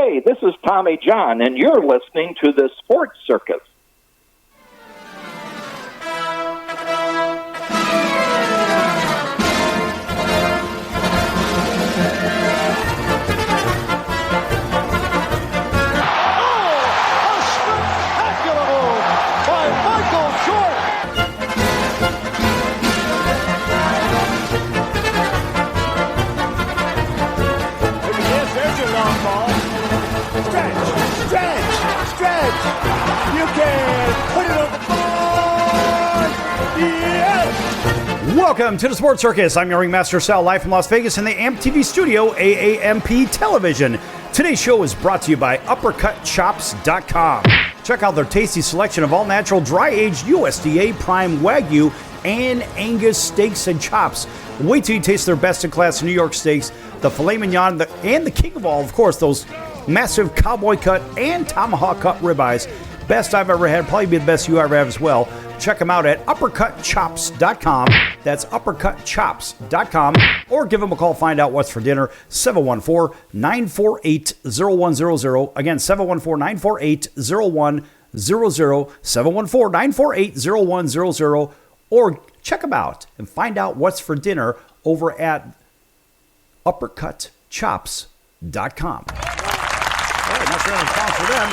Hey, this is Tommy John, and you're listening to the Sports Circus. Welcome to the Sports Circus. I'm your ringmaster Sal, live from Las Vegas in the AMP-TV studio, AAMP Television. Today's show is brought to you by UppercutChops.com. Check out their tasty selection of all-natural, dry-aged USDA Prime Wagyu and Angus steaks and chops. Wait till you taste their best-in-class New York steaks, the filet mignon, and the king of all, of course, those massive cowboy cut and tomahawk cut ribeyes. Best I've ever had, probably be the best you ever have as well. Check them out at UppercutChops.com. That's UppercutChops.com. Or give them a call, find out what's for dinner. 714-948-0100. Again, 714-948-0100. 714-948-0100. Or check them out and find out what's for dinner over at UppercutChops.com. All right, that's a response for them.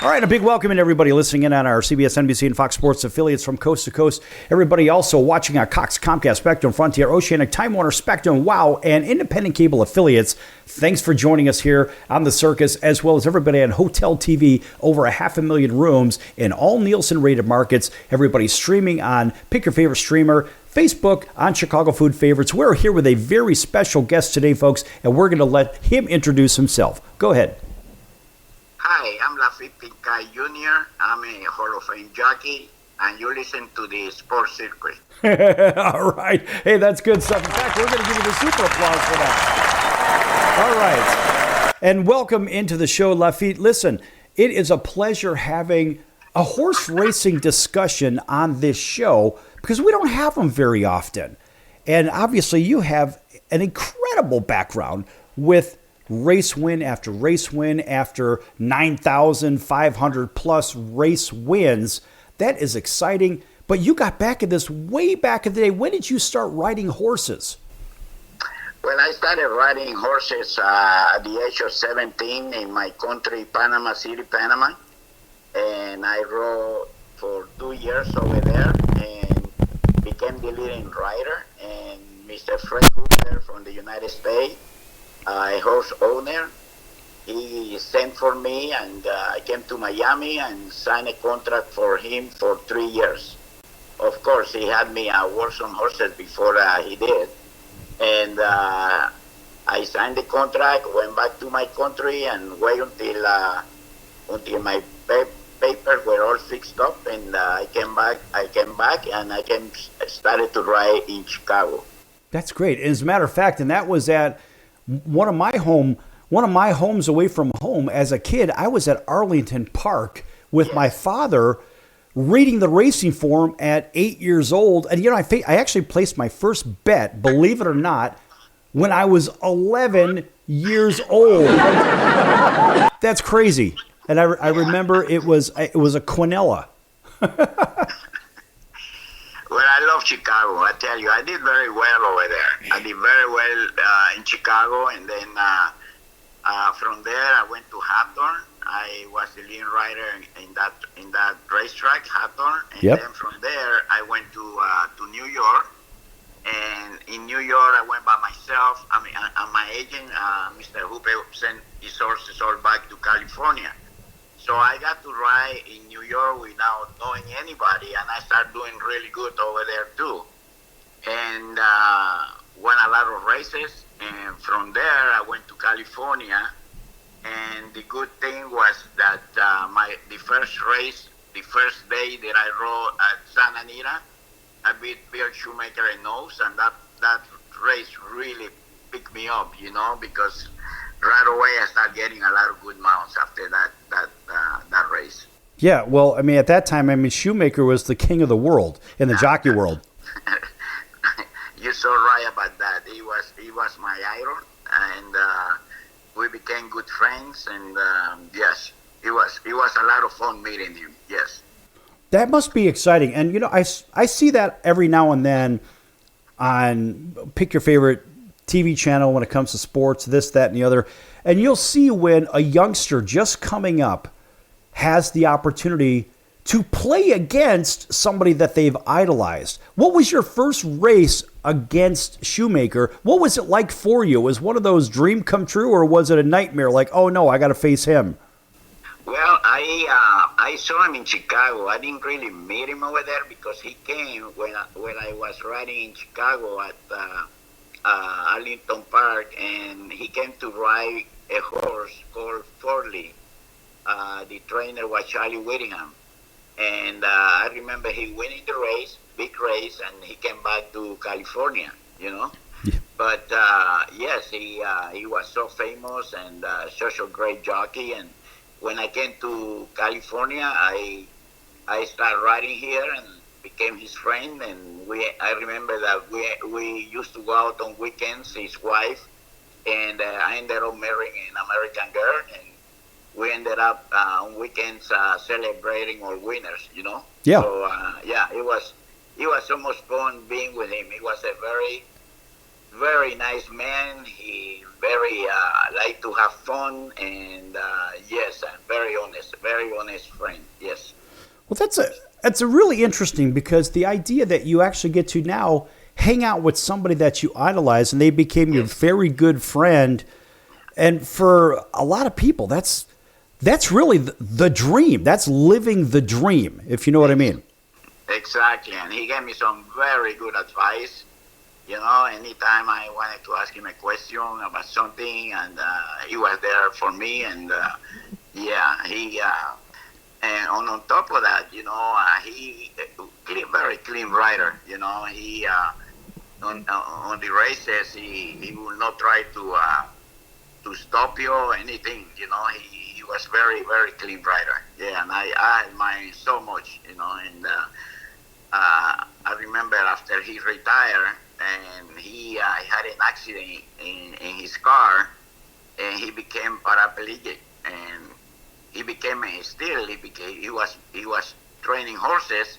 All right, a big welcome to everybody listening in on our CBS, NBC, and Fox Sports affiliates from coast to coast. Everybody also watching our Cox, Comcast, Spectrum, Frontier, Oceanic, Time Warner, Spectrum, WOW, and independent cable affiliates. Thanks for joining us here on the circus, as well as everybody on Hotel TV, over 500,000 rooms in all Nielsen-rated markets. Everybody streaming on Pick Your Favorite Streamer, Facebook, on Chicago Food Favorites. We're here with a very special guest today, folks, and we're going to let him introduce himself. Go ahead. Hi, I'm Laffit Pincay Jr. I'm a Hall of Fame jockey, and you listen to the Sports Circus. All right. Hey, that's good stuff. In fact, we're going to give you the super applause for that. All right. And welcome into the show, Laffit. Listen, it is a pleasure having a horse racing discussion on this show because we don't have them very often. And obviously, you have an incredible background with race win after 9,500 plus race wins. That is exciting. But you got back in this way back in the day. When did you start riding horses? Well, I started riding horses at the age of 17 in my country, Panama City, Panama. And I rode for 2 years over there and became the leading rider. And Mr. Fred Hooper from the United States, a horse owner, he sent for me, and I came to Miami and signed a contract for him for 3 years. Of course, he had me work some horses before he did. And I signed the contract, went back to my country, and wait until my papers were all fixed up, and I came back, and I started to ride in Chicago. That's great. As a matter of fact, and that was at one of my homes away from home. As a kid, I was at Arlington Park with my father reading the racing form at 8 years old. And, I actually placed my first bet, believe it or not, when I was 11 years old. That's crazy. And I remember it was a Quinella. Well, I love Chicago. I tell you, I did very well over there. I did very well in Chicago, and then from there I went to Hawthorne. I was the lead rider in that racetrack, Hawthorne, and then from there I went to New York. And in New York, I went by myself. I mean, my agent, Mr. Hooper, sent his horses all back to California. So I got to ride in New York without knowing anybody, and I started doing really good over there too. And won a lot of races. And from there, I went to California. And the good thing was that the first race, the first day that I rode at Santa Anita, I beat Bill Shoemaker and Nose, and that race really picked me up, because right away I started getting a lot of good mounts after that race. Yeah, well, I mean, at that time, Shoemaker was the king of the world in the jockey world. You're so right about that. He was my idol, and we became good friends, and yes, it was a lot of fun meeting him. Yes. That must be exciting. And, I see that every now and then on pick your favorite TV channel when it comes to sports, this, that, and the other. And you'll see when a youngster just coming up has the opportunity to play against somebody that they've idolized. What was your first race against Shoemaker? What was it like for you? Was one of those dream come true, or was it a nightmare like, oh no, I got to face him? Well, I saw him in Chicago. I didn't really meet him over there because he came when I was riding in Chicago at Arlington Park, and he came to ride a horse called Forley. The trainer was Charlie Whittingham. And I remember he winning the race, big race, and he came back to California, Yeah. But yes, he was so famous and such a great jockey. And when I came to California, I started riding here and became his friend. And I remember that we used to go out on weekends, his wife, and I ended up marrying an American girl. And we ended up on weekends celebrating our winners, Yeah. So it was so much fun being with him. He was a very, very nice man. He very liked to have fun, and yes, very honest friend. Yes. Well, that's a really interesting, because the idea that you actually get to now hang out with somebody that you idolize and they became your very good friend, and for a lot of people, that's really the dream. That's living the dream, if you know what I mean. Exactly, and he gave me some very good advice. Anytime I wanted to ask him a question about something, and he was there for me. And he and on top of that, he very clean rider. He on the races, he will not try to stop you or anything. He was very, very clean rider. Yeah, and I admire him so much. And I remember after he retired, and he had an accident in his car, and he became paraplegic, and he was training horses,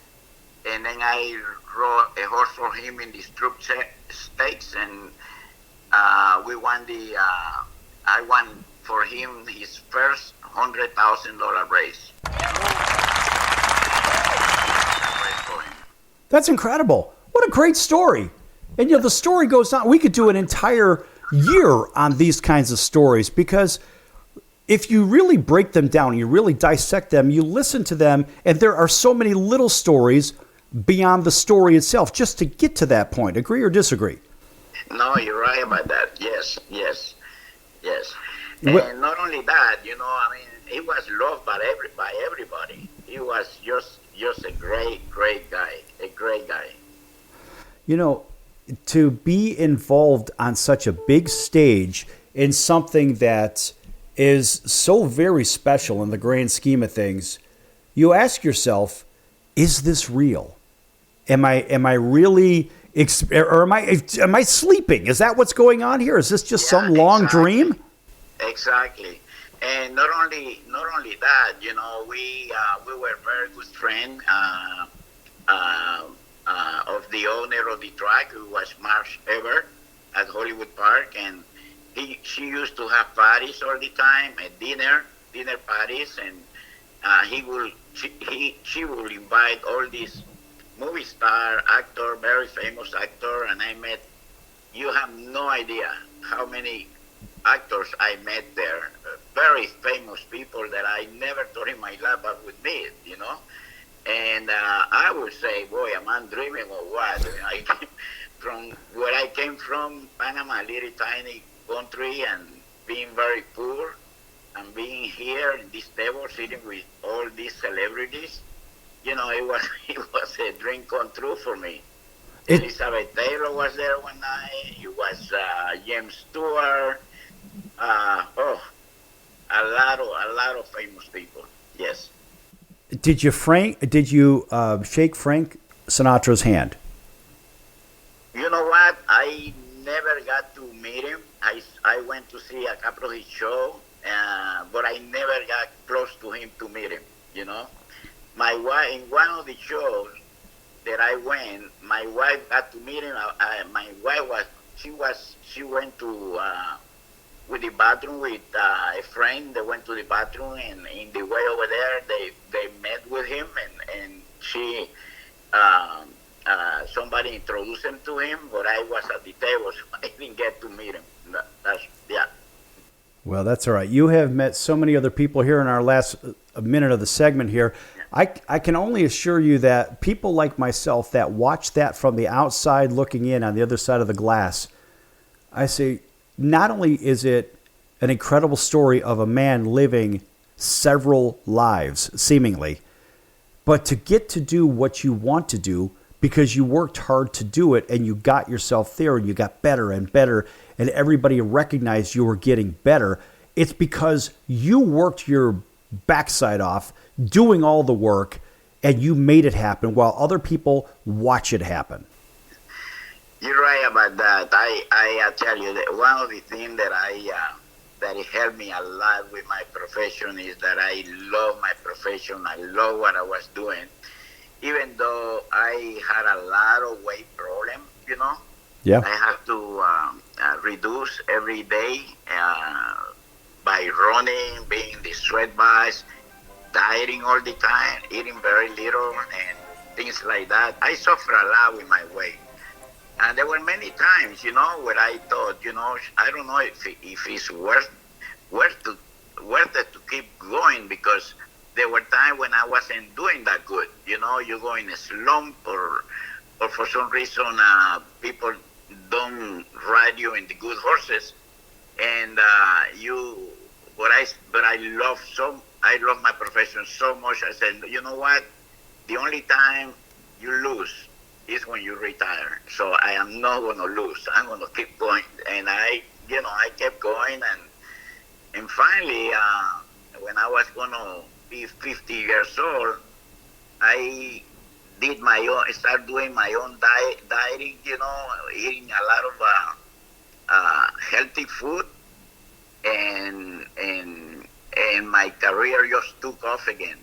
and then I rode a horse for him in the Stroop Stakes, and we won I won for him his first $100,000 race. That's incredible. What a great story. And the story goes on. We could do an entire year on these kinds of stories, because if you really break them down, you really dissect them, you listen to them, and there are so many little stories beyond the story itself just to get to that point. Agree or disagree? No, you're right about that. Yes. And not only that, he was loved by everybody. He was just a great guy, To be involved on such a big stage in something that is so very special in the grand scheme of things, you ask yourself, is this real? Am I really, or am I sleeping? Is that what's going on here? Is this just some long dream? Exactly. And not only that, we were very good friends of the owner of the track, who was Marsh Ever at Hollywood Park, and she used to have parties all the time, dinner parties, and she will invite all these movie star actor, very famous actor, and you have no idea how many actors I met there, very famous people that I never thought in my life I would meet, And I would say, boy, am I dreaming or what? From where I came from, Panama, a little tiny country, and being very poor, and being here in this table, sitting with all these celebrities, it was a dream come true for me. Elizabeth Taylor was there one night. It was James Stewart. A lot of famous people. Yes. Did you shake Frank Sinatra's hand? You know what? I never got to meet him, I went to see a couple of his shows, but I never got close to him to meet him. You know, my wife in one of the shows that I went, my wife got to meet him. My wife she went to with the bathroom with a friend. They went to the bathroom, and in the way over there, they met with him, and she. Somebody introduced him to him, but I was at the table, so I didn't get to meet him. Yeah. Well, that's all right. You have met so many other people here in our last minute of the segment here. I can only assure you that people like myself that watch that from the outside looking in on the other side of the glass, I say, not only is it an incredible story of a man living several lives, seemingly, but to get to do what you want to do because you worked hard to do it and you got yourself there and you got better and better and everybody recognized you were getting better. It's because you worked your backside off doing all the work and you made it happen while other people watch it happen. You're right about that. I tell you that one of the things that it helped me a lot with my profession is that I love my profession. I love what I was doing. Even though I had a lot of weight problem, Yeah. I have to reduce every day by running, being in the sweat baths, dieting all the time, eating very little, and things like that. I suffer a lot with my weight. And there were many times, where I thought, I don't know if it's worth it to keep going, because there were times when I wasn't doing that good. You go in a slump, or for some reason people don't ride you in the good horses, and but I love my profession so much. I said, you know what? The only time you lose is when you retire. So I am not going to lose. I'm going to keep going. And I kept going, and finally, when I was going to be 50 years old, I started doing my own dieting, eating a lot of healthy food, and my career just took off again.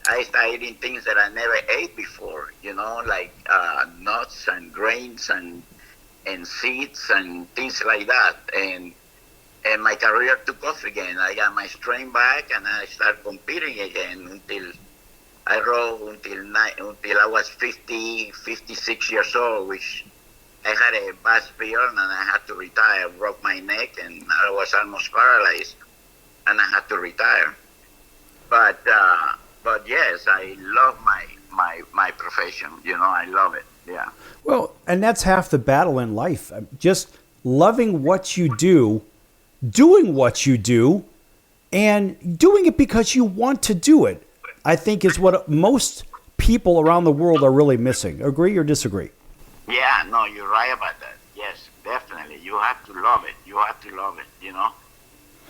I started eating things that I never ate before, like nuts and grains and seeds and things like that. And my career took off again. I got my strength back, and I started competing again until I rode until I was 56 years old, which I had a bad spill, and I had to retire. I broke my neck, and I was almost paralyzed, and I had to retire. But yes, I love my profession. I love it. Yeah. Well, and that's half the battle in life. Just loving what you do, doing what you do, and doing it because you want to do it, I think is what most people around the world are really missing. Agree or disagree? Yeah, no, you're right about that. Yes, definitely. You have to love it.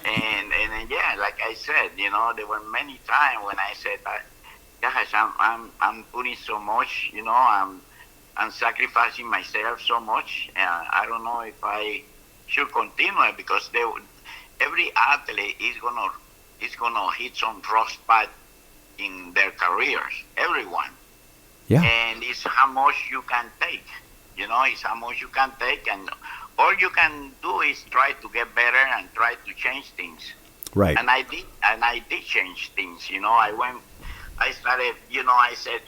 And yeah, like I said, there were many times when I said, gosh, I'm putting so much, I'm sacrificing myself so much. I don't know if I should continue, because every athlete is gonna hit some rough spot in their careers. Everyone. Yeah. And it's how much you can take. It's how much you can take, and all you can do is try to get better and try to change things. Right. And I did change things. I started. I said,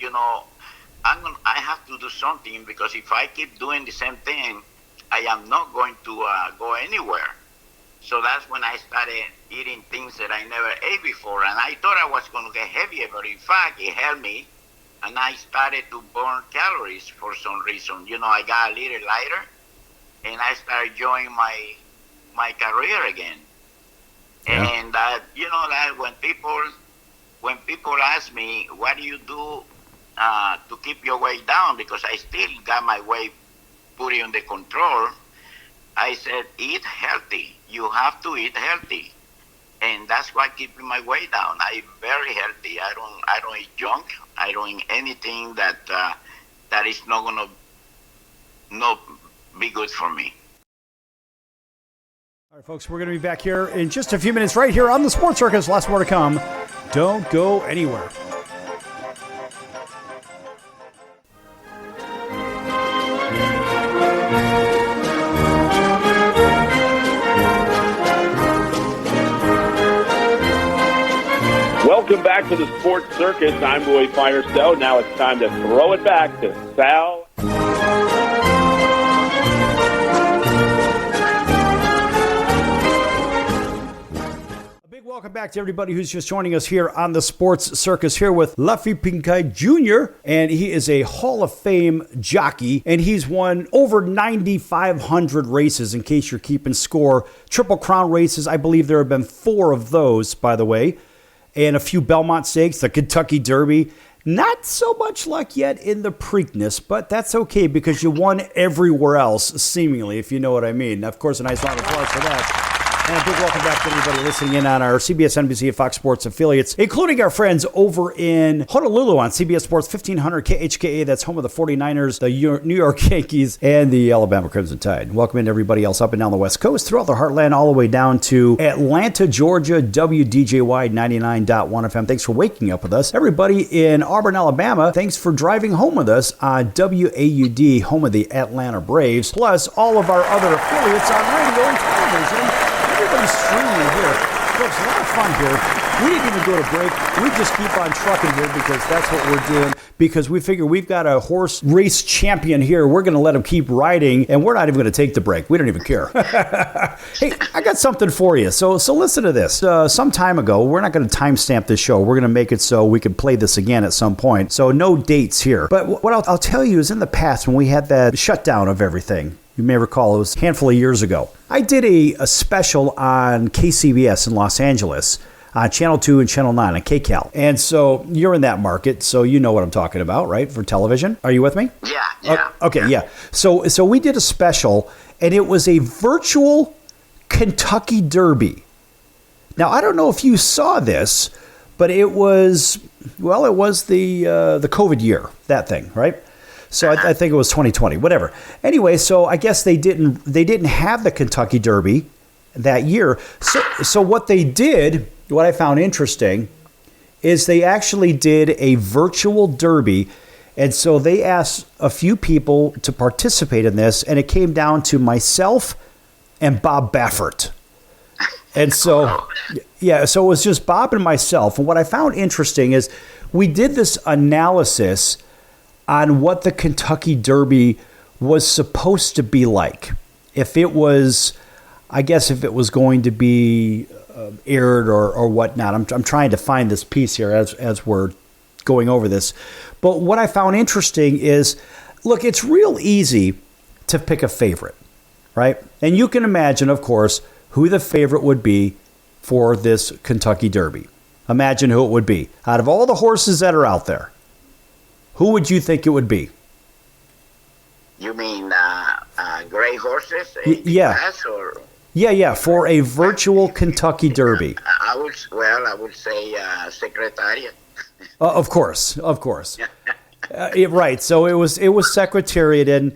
I have to do something, because if I keep doing the same thing, I am not going to go anywhere. So that's when I started eating things that I never ate before, and I thought I was going to get heavier, but in fact, it helped me, and I started to burn calories for some reason. I got a little lighter, and I started enjoying my career again. Yeah. And that when people ask me, what do you do to keep your weight down, because I still got my weight put under control, I said, eat healthy. You have to eat healthy, and that's why keeping my weight down. I'm very healthy. I don't eat junk. I don't eat anything that is not gonna be good for me. All right, folks, we're going to be back here in just a few minutes right here on the Sports Circus. Lots more to come. Don't go anywhere. Welcome back to the Sports Circus. I'm Roy Firestone. Now it's time to throw it back to Sal. Welcome back to everybody who's just joining us here on the Sports Circus, here with Laffit Pincay Jr., and he is a Hall of Fame jockey, and he's won over 9,500 races, in case you're keeping score. Triple Crown races, I believe there have been 4 of those, by the way, and a few Belmont Stakes, the Kentucky Derby. Not so much luck yet in the Preakness, but that's okay because you won everywhere else, seemingly, if you know what I mean. Of course, a nice round of applause for that. And a big welcome back to everybody listening in on our CBS, NBC, and Fox Sports affiliates, including our friends over in Honolulu on CBS Sports 1500 KHKA. That's home of the 49ers, the New York Yankees, and the Alabama Crimson Tide. Welcome in everybody else up and down the West Coast, throughout the heartland, all the way down to Atlanta, Georgia, WDJY 99.1 FM. Thanks for waking up with us. Everybody in Auburn, Alabama, thanks for driving home with us on WAUD, home of the Atlanta Braves, plus all of our other affiliates on radio and television. Everybody's streaming here. Folks, a lot of fun here. We didn't even go to break. We just keep on trucking here because that's what we're doing. Because we figure we've got a horse race champion here. We're going to let him keep riding, and we're not even going to take the break. We don't even care. Hey, I got something for you. So listen to this. Some time ago, we're not going to timestamp this show. We're going to make it so we can play this again at some point. So no dates here. But what I'll tell you is in the past, when we had that shutdown of everything, you may recall it was a handful of years ago, I did a special on KCBS in Los Angeles, on Channel 2 and Channel 9 on KCAL. And so you're in that market, so you know what I'm talking about, right, for television? Are you with me? Yeah. Okay, yeah. So we did a special, and it was a virtual Kentucky Derby. Now, I don't know if you saw this, but it was the COVID year, that thing, right? So I think it was 2020, whatever. Anyway, so I guess they didn't have the Kentucky Derby that year. So what they did, what I found interesting, is they actually did a virtual Derby. And so they asked a few people to participate in this, and it came down to myself and Bob Baffert. And so, yeah, so it was just Bob and myself. And what I found interesting is we did this analysis on what the Kentucky Derby was supposed to be like. If it was going to be aired or whatnot. I'm trying to find this piece here as we're going over this. But what I found interesting is, look, it's real easy to pick a favorite, right? And you can imagine, of course, who the favorite would be for this Kentucky Derby. Imagine who it would be. Out of all the horses that are out there, who would you think it would be? You mean gray horses? Yeah. Yeah, for a virtual Kentucky Derby. I would say Secretariat. Of course. Right. So it was Secretariat,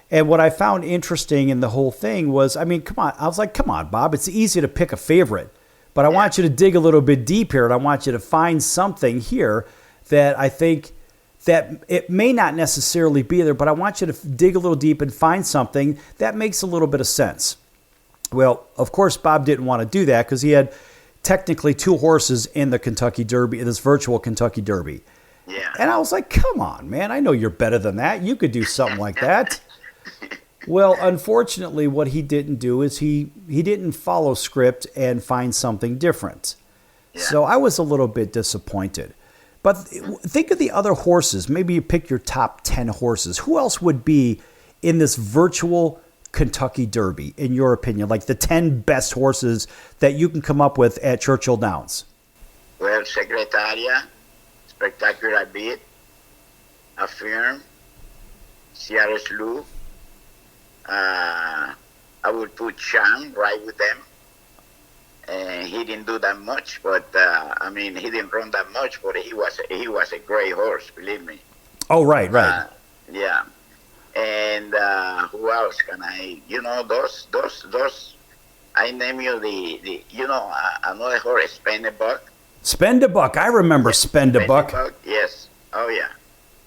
and what I found interesting in the whole thing was, I mean, come on. I was like, come on, Bob. It's easy to pick a favorite, but I want you to dig a little bit deep here, and I want you to find something here that I think that it may not necessarily be there, but I want you to dig a little deep and find something that makes a little bit of sense. Well, of course, Bob didn't want to do that because he had technically 2 horses in the Kentucky Derby, in this virtual Kentucky Derby. Yeah. And I was like, come on, man. I know you're better than that. You could do something like that. Well, unfortunately, what he didn't do is he didn't follow script and find something different. Yeah. So I was a little bit disappointed. But think of the other horses. Maybe you pick your top 10 horses. Who else would be in this virtual Kentucky Derby, in your opinion? Like the 10 best horses that you can come up with at Churchill Downs? Well, Secretaria, Spectacular Beat, Affirm, Sierra Slew. I would put Sham right with them. He didn't do that much, but he didn't run that much, but he was a great horse, believe me. Oh, right. Yeah. And who else can I? Those I name you another horse, Spend a Buck. Spend a Buck. I remember Spend a Buck. Yes. Oh yeah.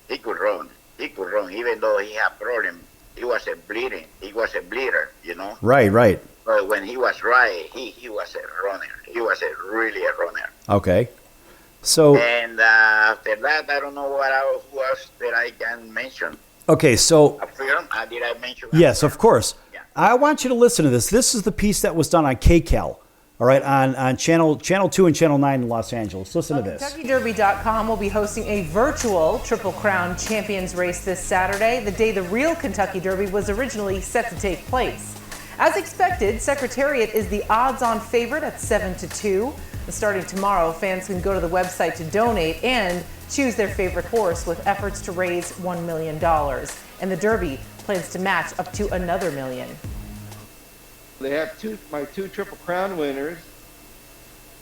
He could run. Even though he had problem. He was a bleeder, Right. But when he was right, he was a runner. He was really a runner. Okay. So. And after that, I don't know who else that I can mention. Okay, so. A film? Did I mention? Yes, of course. Yeah. I want you to listen to this. This is the piece that was done on KCAL. All right, on channel 2 and channel 9 in Los Angeles. Listen to this. KentuckyDerby.com will be hosting a virtual Triple Crown Champions race this Saturday, the day the real Kentucky Derby was originally set to take place. As expected, Secretariat is the odds-on favorite at 7-2. Starting tomorrow, fans can go to the website to donate and choose their favorite horse with efforts to raise $1 million. And the Derby plans to match up to another $1 million. They have my two Triple Crown winners,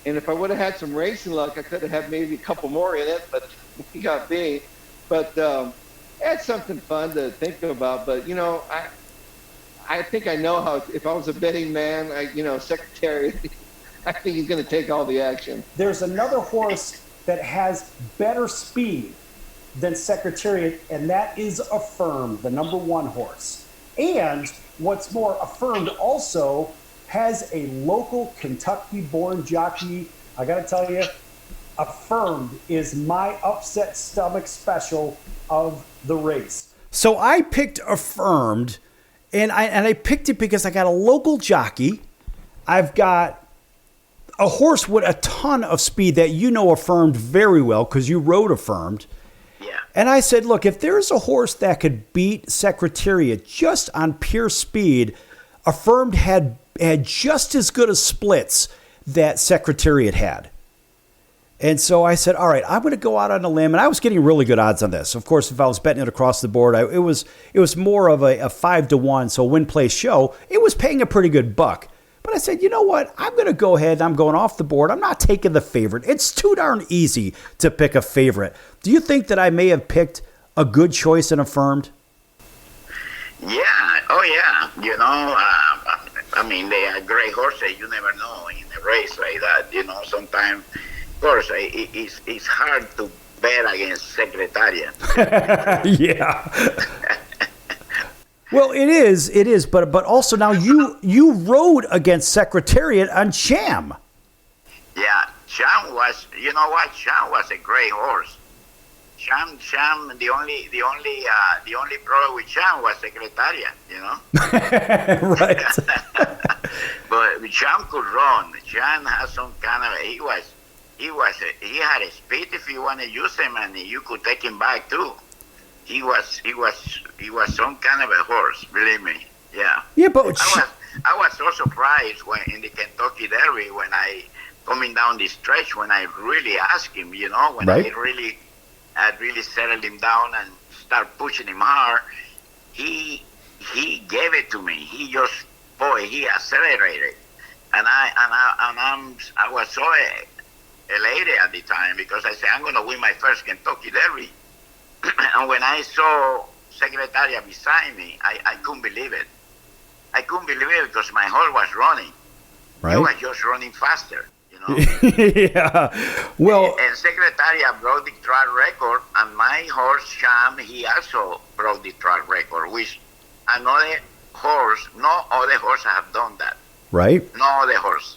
and if I would have had some racing luck, I could have had maybe a couple more in it, but we got beat. But that's something fun to think about. But I think I know how. If I was a betting man, Secretary, I think he's going to take all the action. There's another horse that has better speed than Secretariat, and that is Affirmed, the number 1 horse. And what's more, Affirmed also has a local Kentucky-born jockey. I got to tell you, Affirmed is my upset stomach special of the race. So I picked Affirmed, and I picked it because I got a local jockey. I've got a horse with a ton of speed that Affirmed very well because you rode Affirmed. And I said, look, if there's a horse that could beat Secretariat just on pure speed, Affirmed had just as good a splits that Secretariat had. And so I said, all right, I'm going to go out on a limb. And I was getting really good odds on this. Of course, if I was betting it across the board, it was more of a 5-1, so win, play, show. It was paying a pretty good buck. But I said, you know what? I'm going to go ahead and I'm going off the board. I'm not taking the favorite. It's too darn easy to pick a favorite. Do you think that I may have picked a good choice in Affirmed? Yeah. Oh, yeah. They are great horses. You never know in a race like that. Sometimes, of course, it's hard to bet against Secretariat. Yeah. Well, it is, but also now you rode against Secretariat on Sham. Yeah, Sham was, Sham was a great horse. Sham, the only problem with Sham was Secretariat, Right. But Sham could run. Sham has some kind of, he had a speed if you want to use him, and you could take him back too. He was some kind of a horse, believe me. Yeah. Yeah, but I was so surprised when in the Kentucky Derby when I coming down the stretch when I really asked him, when right. I really settled him down and start pushing him hard. He gave it to me. He accelerated, and I was so elated at the time because I said I'm going to win my first Kentucky Derby. And when I saw Secretariat beside me, I couldn't believe it. I couldn't believe it because my horse was running. Right. He was just running faster, Yeah. Well. And Secretariat broke the track record, and my horse, Sham, he also broke the track record, which no other horse have done that. Right. No other horse.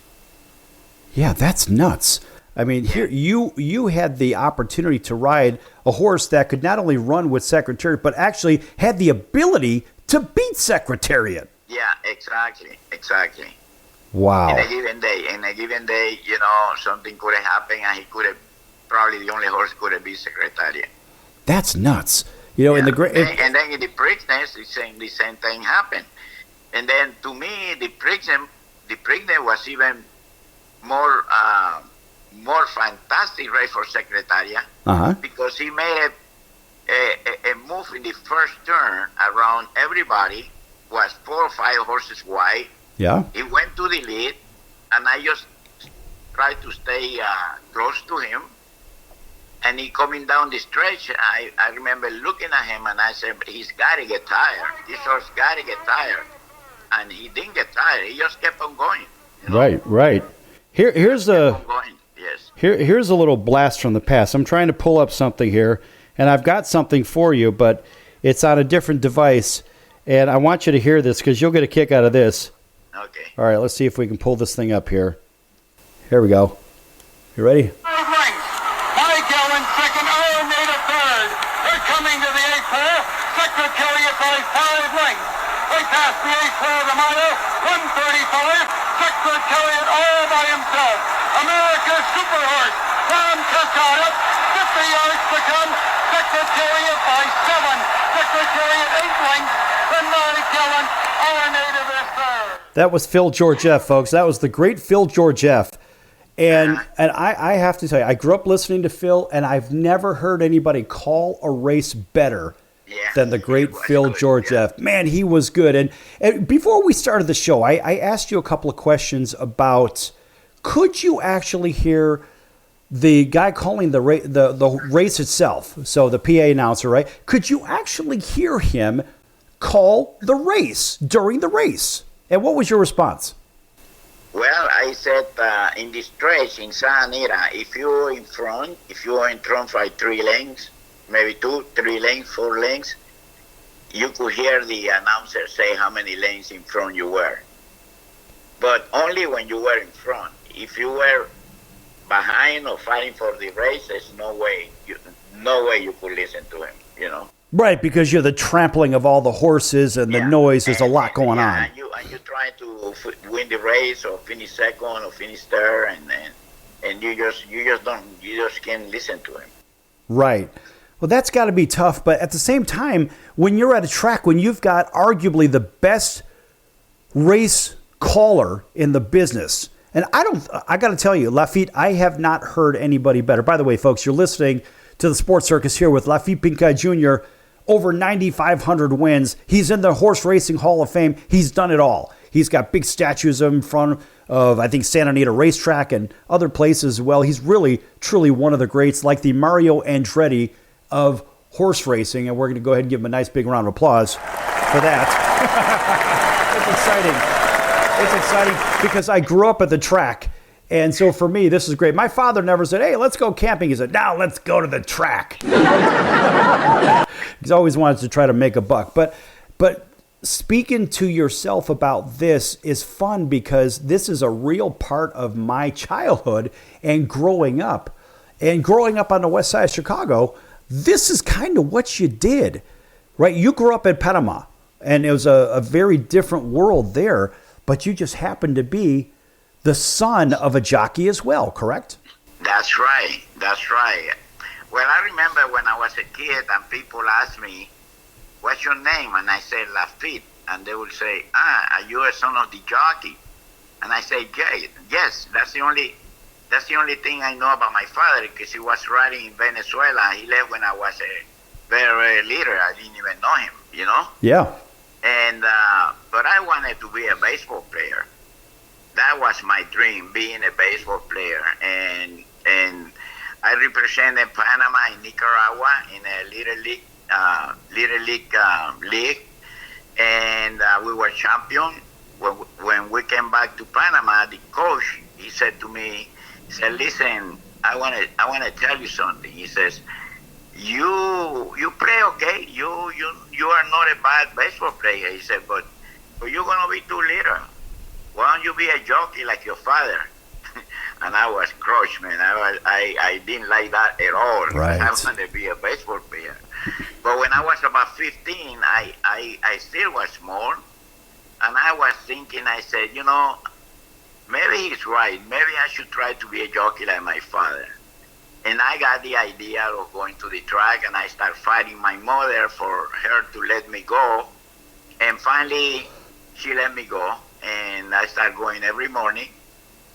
Yeah, that's nuts. I mean, here you had the opportunity to ride a horse that could not only run with Secretariat, but actually had the ability to beat Secretariat. Yeah, exactly. Wow. In a given day, something could have happened, and he could have probably the only horse could have beat Secretariat. That's nuts. In the great. And then in the Preakness, the same thing happened. And then to me, the Preakness was even more fantastic race for Secretariat because he made a move in the first turn around everybody, was 4 or 5 horses wide. Yeah. He went to the lead, and I just tried to stay close to him. And he coming down the stretch, I remember looking at him, and I said, he's got to get tired. This horse got to get tired. And he didn't get tired. He just kept on going. You know? Right. Here's a Yes. here's a little blast from the past. I'm trying to pull up something here, and I've got something for you, but it's on a different device, and I want you to hear this because you'll get a kick out of this. Okay. All right, let's see if we can pull this thing up here. Here we go. You ready? Mike Allen second, Iron Native third. They're coming to the eighth hole. Secretariat by 5 lengths. They pass the eighth hole to Maya, 135. Secretariat all by himself. America's Super Horse, Tom Casada, 50 yards to come. Secretariat by 7. Secretariat 8 lengths. Then Mike Allen, Iron Native is third. That was Phil Georgieff, folks. That was the great Phil Georgieff. And I have to tell you, I grew up listening to Phil, and I've never heard anybody call a race better than the great Phil Georgieff. Yeah. Man, he was good. And before we started the show, I asked you a couple of questions about, could you actually hear the guy calling the race itself, so the PA announcer, right? Could you actually hear him call the race during the race? And what was your response? Well, I said in the stretch in Santa Anita, if you're in front by 3 lengths, maybe 2, 3 lengths, 4 lengths, you could hear the announcer say how many lengths in front you were. But only when you were in front. If you were behind or fighting for the race, there's no way you could listen to him, you know. Right, because you're the trampling of all the horses and the noise. There's a lot going on. And you try to win the race or finish second or finish third, and you just can't listen to him. Right. Well, that's got to be tough. But at the same time, when you're at a track, when you've got arguably the best race caller in the business, and I got to tell you, Laffit, I have not heard anybody better. By the way, folks, you're listening to the Sports Circus here with Laffit Pincay Jr., over 9,500 wins. He's in the Horse Racing Hall of Fame. He's done it all. He's got big statues in front of, I think, Santa Anita Racetrack and other places as well. He's really, truly one of the greats, like the Mario Andretti of horse racing. And we're going to go ahead and give him a nice big round of applause for that. It's exciting because I grew up at the track. And so for me, this is great. My father never said, hey, let's go camping. He said, now let's go to the track. He's always wanted to try to make a buck. But speaking to yourself about this is fun because this is a real part of my childhood and growing up. And growing up on the west side of Chicago, this is kind of what you did, right? You grew up in Panama, and it was a very different world there, but you just happened to be the son of a jockey as well, correct? That's right. Well, I remember when I was a kid and people asked me, what's your name? And I said, Laffit. And they would say, are you a son of the jockey? And I say, yes, that's the only thing I know about my father, because he was riding in Venezuela. He left when I was a very little. I didn't even know him, you know? Yeah. And but I wanted to be a baseball player. That was my dream, being a baseball player. And I represented Panama in Nicaragua in a little league league, and we were champion. When we came back to Panama, the coach, he said to me, he said, listen, I want to tell you something. He says, you play okay. You are not a bad baseball player. He said, but you're gonna be too little. Why don't you be a jockey like your father? And I was crushed, man. I didn't like that at all. Right. I wanted to be a baseball player. But when I was about 15, I still was small. And I was thinking, I said, maybe he's right. Maybe I should try to be a jockey like my father. And I got the idea of going to the track, and I started fighting my mother for her to let me go. And finally, she let me go. And I started going every morning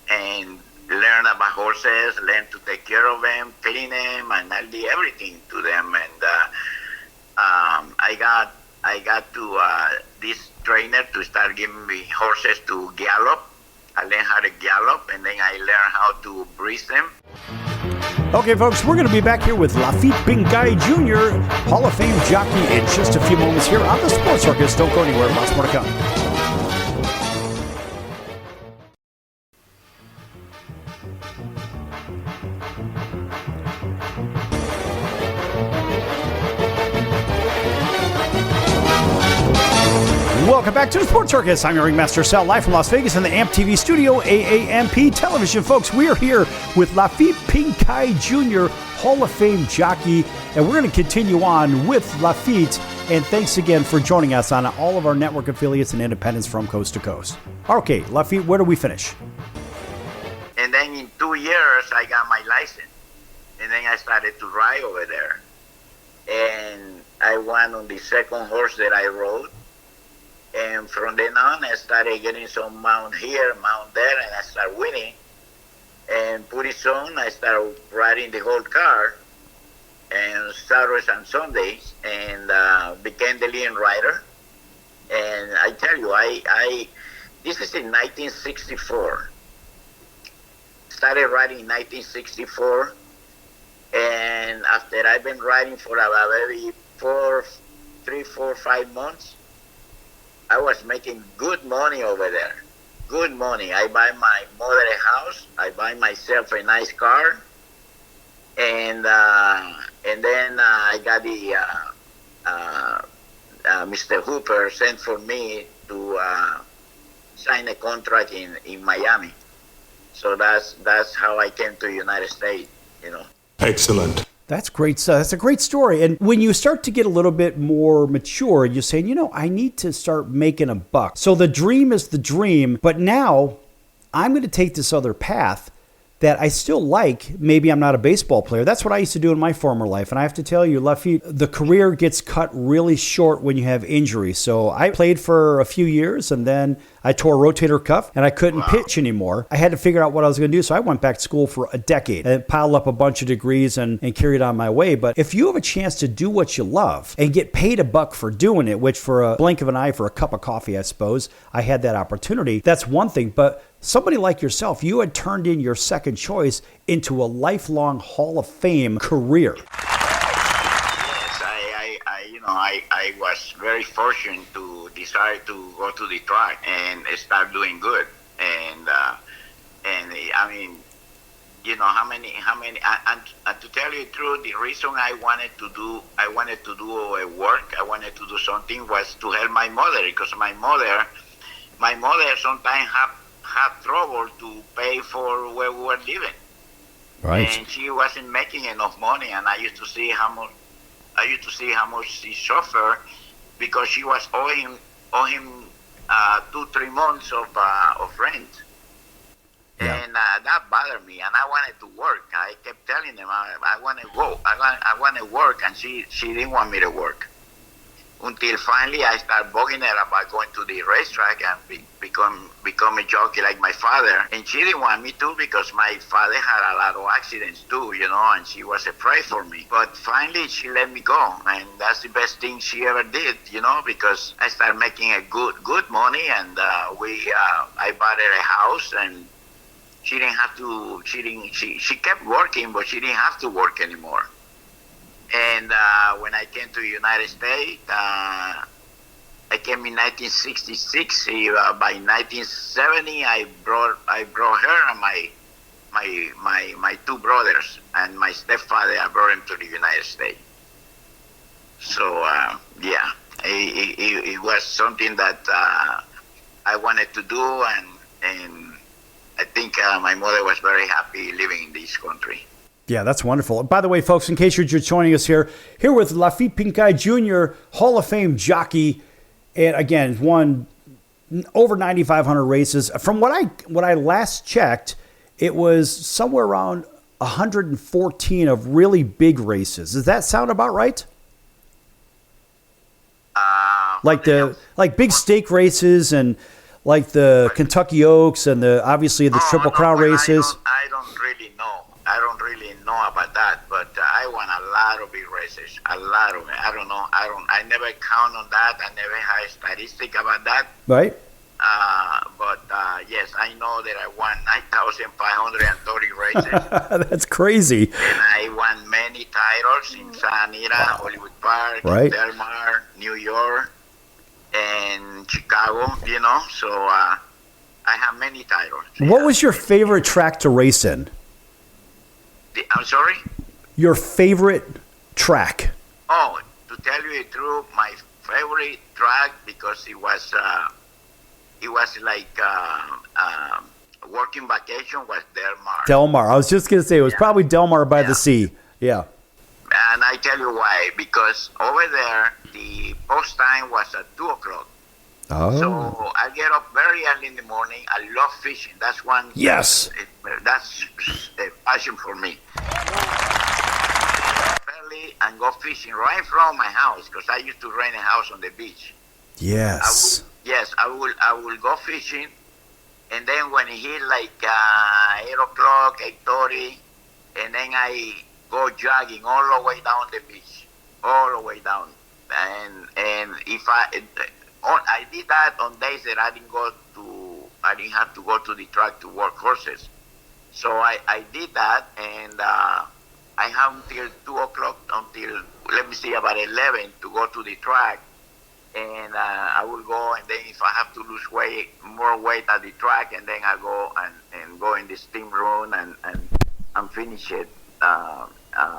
and learn about horses, learn to take care of them, clean them, and I did everything to them. And I got to this trainer to start giving me horses to gallop. I learned how to gallop, and then I learned how to breeze them. Okay, folks, we're going to be back here with Laffit Pincay Jr., Hall of Fame jockey, in just a few moments here on the Sports Circus. Don't go anywhere. Lots more to come. Welcome back to the Sports Circus. I'm your ringmaster Sal, live from Las Vegas in the AMP TV studio, AAMP television. Folks, we are here with Laffit Pincay Jr., Hall of Fame jockey, and we're going to continue on with Laffit. And thanks again for joining us on all of our network affiliates and independents from coast to coast. Okay, Laffit, where do we finish? And then in 2 years, I got my license. And then I started to ride over there. And I won on the second horse that I rode. And from then on, I started getting some mount here, mount there, and I started winning. And pretty soon, I started riding the whole car, and Saturdays and Sundays, and became the leading rider. And I tell you, this is in 1964. Started riding in 1964, and after I've been riding for about maybe 3, 4, 5 months, I was making good money over there. Good money. I buy my mother a house. I buy myself a nice car, and then I got the Mr. Hooper sent for me to sign a contract in Miami. So that's how I came to the United States. Excellent. That's great. That's a great story. And when you start to get a little bit more mature, you're saying, I need to start making a buck. So the dream is the dream, but now I'm going to take this other path that I still like. Maybe I'm not a baseball player. That's what I used to do in my former life. And I have to tell you, Laffit, the career gets cut really short when you have injuries. So I played for a few years, and then I tore a rotator cuff, and I couldn't pitch anymore. I had to figure out what I was going to do. So I went back to school for a decade and piled up a bunch of degrees and carried on my way. But if you have a chance to do what you love and get paid a buck for doing it, which for a blink of an eye, for a cup of coffee, I suppose, I had that opportunity. That's one thing. But somebody like yourself, you had turned in your second choice into a lifelong Hall of Fame career. Yes, I was very fortunate to decide to go to the track and start doing good. And I mean, how many, and to tell you the truth, the reason I wanted to do a work, I wanted to do something was to help my mother, because my mother sometimes had trouble to pay for where we were living. Right. And she wasn't making enough money, and I used to see how much she suffered, because she was owing 2-3 months of rent. Yeah. And that bothered me, and I wanted to work. I kept telling them I want to go. I want to work, and she didn't want me to work. Until finally I started bugging her about going to the racetrack and become a jockey like my father. And she didn't want me to, because my father had a lot of accidents too, and she was afraid for me. But finally she let me go, and that's the best thing she ever did, because I started making a good money, and I bought her a house, and she didn't have to. She kept working, but she didn't have to work anymore. And when I came to the United States, I came in 1966. By 1970, I brought her and my two brothers and my stepfather. I brought him to the United States. So it was something that I wanted to do, and I think my mother was very happy living in this country. Yeah, that's wonderful. By the way, folks, in case you're just joining us here with Laffit Pincay Jr., Hall of Fame jockey, and again, won over 9,500 races. From what I last checked, it was somewhere around 114 of really big races. Does that sound about right? Like big stake races, and like the Kentucky Oaks, and obviously the Triple Crown races. I don't really know. I don't really know about that, but I won a lot of big races, a lot of it. I don't know. I never count on that. I never had a statistic about that. Right. But yes, I know that I won 9,530 races. That's crazy. And I won many titles in Santa Anita, Hollywood Park, right. Del Mar, New York, and Chicago. So I have many titles. What was your favorite track to race in? I'm sorry? Your favorite track? Oh, to tell you the truth, my favorite track because it was like working vacation was Del Mar. Del Mar. I was just going to say, it was probably Del Mar by the sea. Yeah. And I tell you why. Because over there, the post time was at 2 o'clock. Oh. So I get up very early in the morning. I love fishing. That's one. Yes. That's a passion for me. Early and go fishing right in front of my house because I used to rent a house on the beach. Yes. I will go fishing, and then when it hit like 8 o'clock, 8:30, and then I go jogging all the way down the beach, all the way down. And if I did that on days that I didn't have to go to the track to work horses. So I did that, and I have until 2 o'clock, until, let me see, about 11 to go to the track. And I will go, and then if I have to lose more weight at the track, and then I go and go in the steam room and finish it,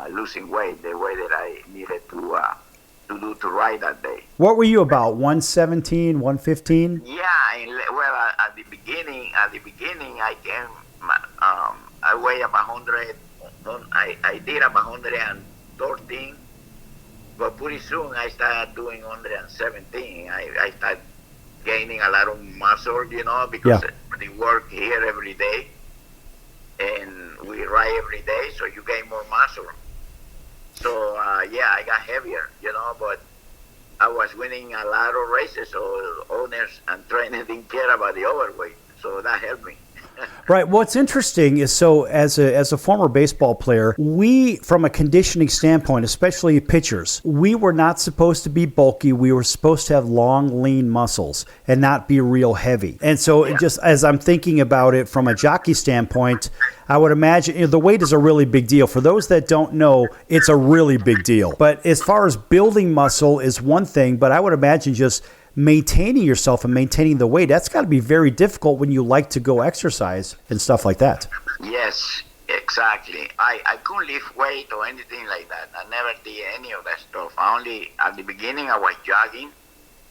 losing weight, the way that I needed to ride that day. What were you about? 117, 115? Yeah, at the beginning, I came. I weigh about 100. I did about 113. But pretty soon I started doing 117. I started gaining a lot of muscle, because we work here every day and we ride every day, so you gain more muscle. So, I got heavier, but I was winning a lot of races, so owners and trainers didn't care about the overweight, so that helped me. Right. What's interesting is, so as a former baseball player, we, from a conditioning standpoint, especially pitchers, we were not supposed to be bulky. We were supposed to have long, lean muscles and not be real heavy. And so just as I'm thinking about it from a jockey standpoint, I would imagine the weight is a really big deal. For those that don't know, it's a really big deal. But as far as building muscle is one thing, but I would imagine just maintaining yourself and maintaining the weight, that's got to be very difficult when you like to go exercise and stuff like that. Yes, exactly. I couldn't lift weight or anything like that. I never did any of that stuff. At the beginning, I was jogging,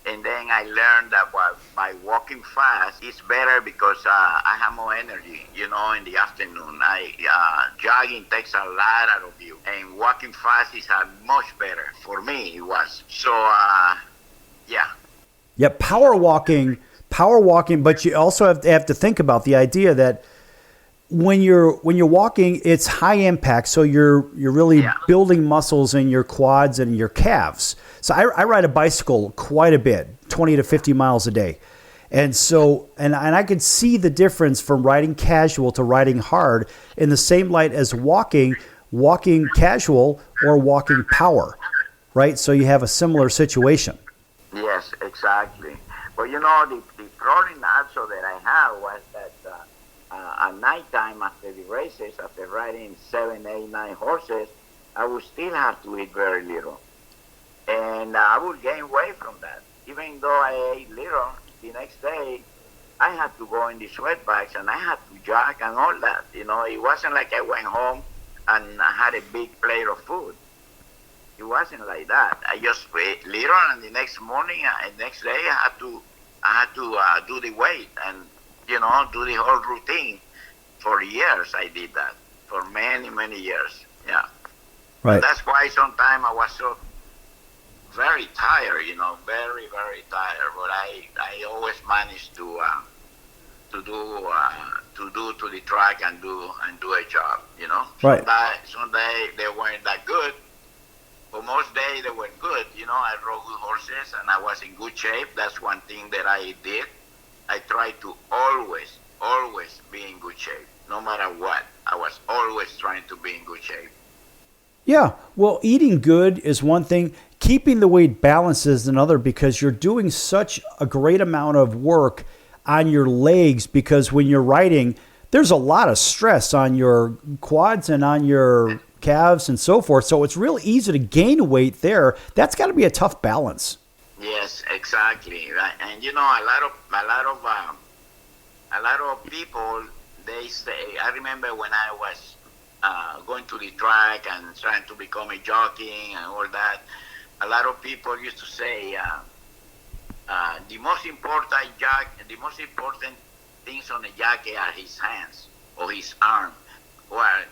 and then I learned that by walking fast, it's better because I have more energy, in the afternoon. Jogging takes a lot out of you, and walking fast is much better. For me, it was. So, yeah. Yeah, power walking, but you also have to think about the idea that when you're walking, it's high impact, so you're really building muscles in your quads and your calves. So I ride a bicycle quite a bit, 20 to 50 miles a day. And so, and I could see the difference from riding casual to riding hard in the same light as walking casual or walking power, right? So you have a similar situation. Yes, exactly. But the problem also that I had was that at nighttime after the races, after riding 7, 8, 9 horses, I would still have to eat very little. And I would gain weight from that. Even though I ate little, the next day I had to go in the sweatbags and I had to jog and all that. It wasn't like I went home and I had a big plate of food. It wasn't like that. I just ate little, and the next morning and next day I had to do the weight and do the whole routine. For years I did that, for many years. Yeah. Right. And that's why sometimes I was so very tired. Very tired. But I always managed to do to the track and do a job. Right. Some day they weren't that good. But most days they were good. I rode good horses and I was in good shape. That's one thing that I did. I tried to always be in good shape. No matter what, I was always trying to be in good shape. Yeah, well, eating good is one thing. Keeping the weight balanced is another, because you're doing such a great amount of work on your legs, because when you're riding, there's a lot of stress on your quads and on your calves and so forth. So it's real easy to gain weight there. That's got to be a tough balance. Yes, exactly. Right. And a lot of people, they say, I remember when I was going to the track and trying to become a jockey and all that, a lot of people used to say, the most important things on a jockey are his hands or his arm. Well,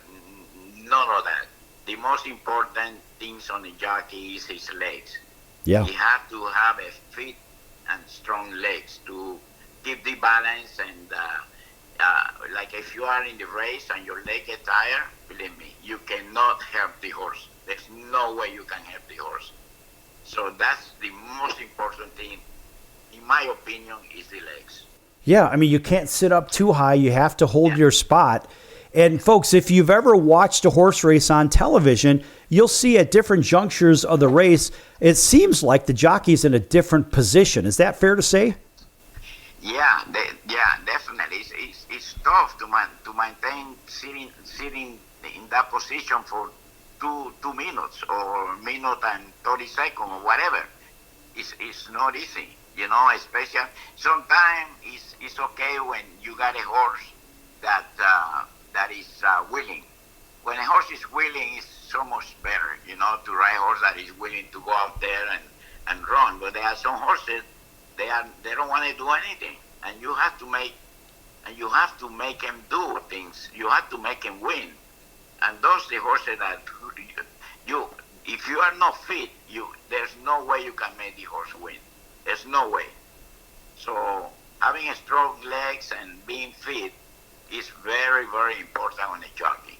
none of that. The most important things on a jockey is his legs. Yeah. He have to have a fit and strong legs to keep the balance. And like if you are in the race and your leg gets tired, believe me, you cannot help the horse. There's no way you can help the horse. So that's the most important thing, in my opinion, is the legs. Yeah, I mean, you can't sit up too high. You have to hold your spot. And folks, if you've ever watched a horse race on television, you'll see at different junctures of the race, it seems like the jockey's in a different position. Is that fair to say? Yeah, definitely. It's tough to maintain sitting in that position for two minutes or minute and 30 seconds or whatever. It's not easy, especially sometimes it's okay when you got a horse that is willing. When a horse is willing, it's so much better, to ride a horse that is willing to go out there and run. But there are some horses, they don't want to do anything, and you have to make them do things. You have to make them win. And those the horses that if you are not fit, there's no way you can make the horse win. There's no way. So having a strong legs and being fit is very, very important on a jockey.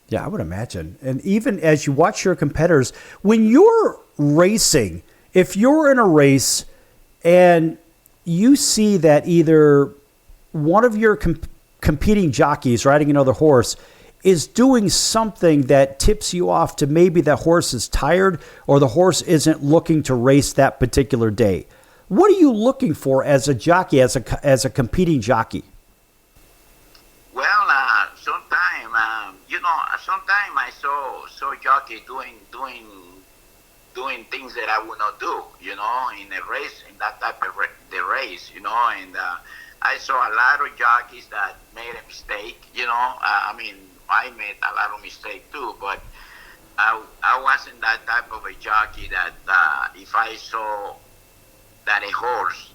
Yeah, I would imagine. And even as you watch your competitors, when you're racing, if you're in a race and you see that either one of your competing jockeys riding another horse is doing something that tips you off to maybe the horse is tired or the horse isn't looking to race that particular day, what are you looking for as a jockey, as a competing jockey? Well, sometimes I saw jockeys doing things that I would not do, in a race, in that type of the race, and I saw a lot of jockeys that made a mistake, I made a lot of mistakes too, but I wasn't that type of a jockey that if I saw that a horse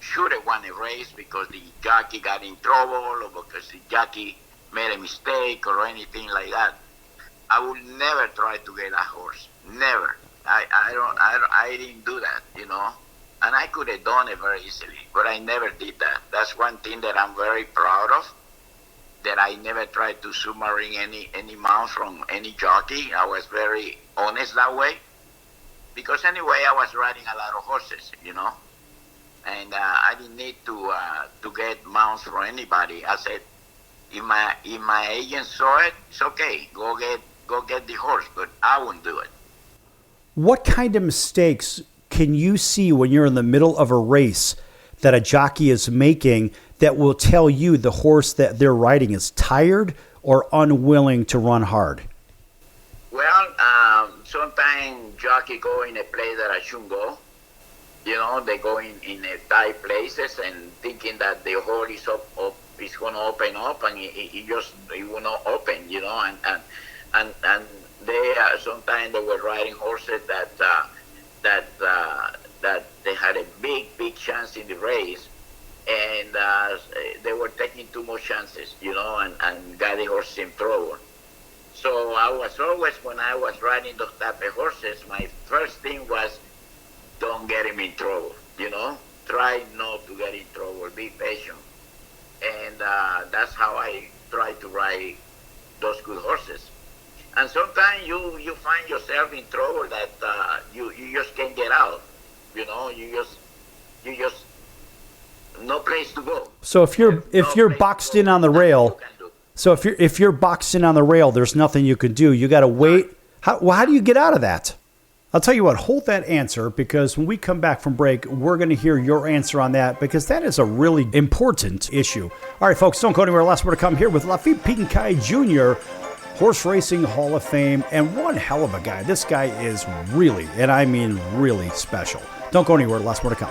should have won a race because the jockey got in trouble or because the jockey made a mistake or anything like that, I would never try to get a horse. Never. I didn't do that, and I could have done it very easily, but I never did that. That's one thing that I'm very proud of, that I never tried to submarine any mount from any jockey. I was very honest that way, because anyway, I was riding a lot of horses, and I didn't need to get mounts from anybody. I said, if my agent saw it, it's okay. Go get the horse, but I wouldn't do it. What kind of mistakes can you see when you're in the middle of a race that a jockey is making that will tell you the horse that they're riding is tired or unwilling to run hard? Well, sometimes jockey go in a place that I shouldn't go. They go in tight places and thinking that the horse is is going to open up, and it will not open, and they sometimes they were riding horses that they had a big chance in the race, and they were taking too much chances, and got the horse in trouble. So I was always, when I was riding those type of horses, my first thing was, don't get him in trouble, try not to get in trouble, be patient. And that's how I try to ride those good horses. And sometimes you find yourself in trouble that you just can't get out. You just no place to go. So if you're boxed in on the rail, if you're boxed in on the rail, there's nothing you can do. You got to wait. How do you get out of that? I'll tell you what, hold that answer, because when we come back from break, we're going to hear your answer on that, because that is a really important issue. All right, folks, don't go anywhere. Last word to come here with Laffit Pincay Jr., Horse Racing Hall of Fame, and one hell of a guy. This guy is really, and I mean really special. Don't go anywhere. Last word to come.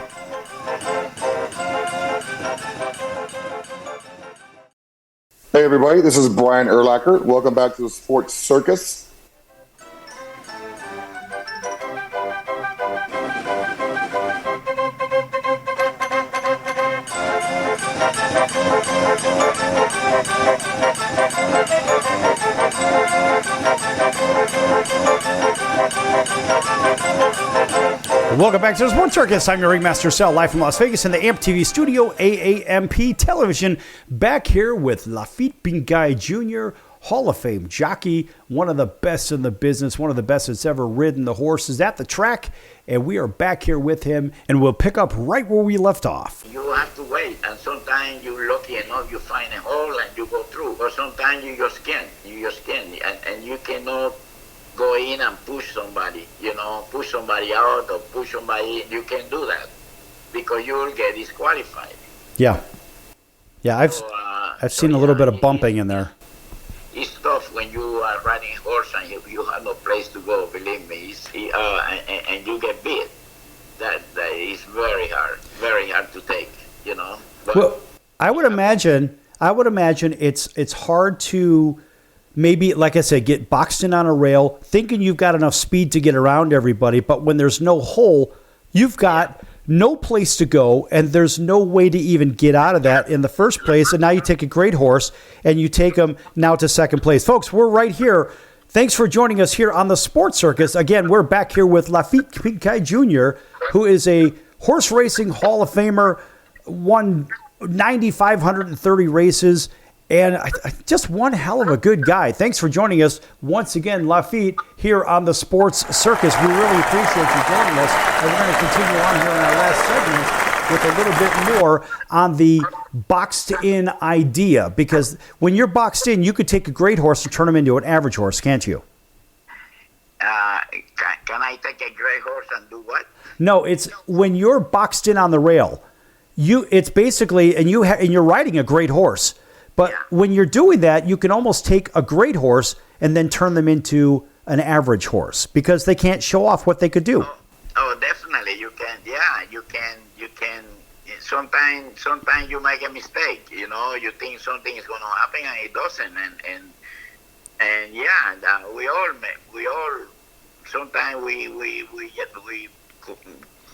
Hey, everybody. This is Brian Urlacher. Welcome back to the Sports Circus. Welcome back to the Sports Circus. I'm your ringmaster, Sal, live from Las Vegas in the AMP TV studio, AAMP television. Back here with Laffit Pincay Jr., Hall of Fame jockey, one of the best in the business, one of the best that's ever ridden the horses at the track. And we are back here with him, and we'll pick up right where we left off. You have to wait, and sometimes you're lucky enough, you find a hole and you go through. Or sometimes you just can't. And you cannot go in and push somebody, push somebody out or push somebody in. You can't do that because you will get disqualified. Yeah. Yeah, I've seen a little bit of bumping in there. It's tough when you are riding a horse and you have no place to go, believe me. And you get beat. That is very hard to take, But, well, I would imagine it's hard to maybe, like I said, get boxed in on a rail, thinking you've got enough speed to get around everybody, but when there's no hole, you've got no place to go, and there's no way to even get out of that in the first place, and now you take a great horse, and you take him now to second place. Folks, we're right here. Thanks for joining us here on the Sports Circus. Again, we're back here with Laffit Pincay Jr., who is a horse racing Hall of Famer, won 9,530 races, and just one hell of a good guy. Thanks for joining us once again, Laffit, here on the Sports Circus. We really appreciate you joining us, and we're going to continue on here in our last segment with a little bit more on the boxed-in idea, because when you're boxed in, you could take a great horse and turn him into an average horse, can't you? Can I take a great horse and do what? No, it's when you're boxed in on the rail. It's basically, and you're riding a great horse. But when you're doing that, you can almost take a great horse and then turn them into an average horse because they can't show off what they could do. Oh, definitely. You can. Yeah, you can. Sometimes you make a mistake. You think something is going to happen and it doesn't. We all sometimes we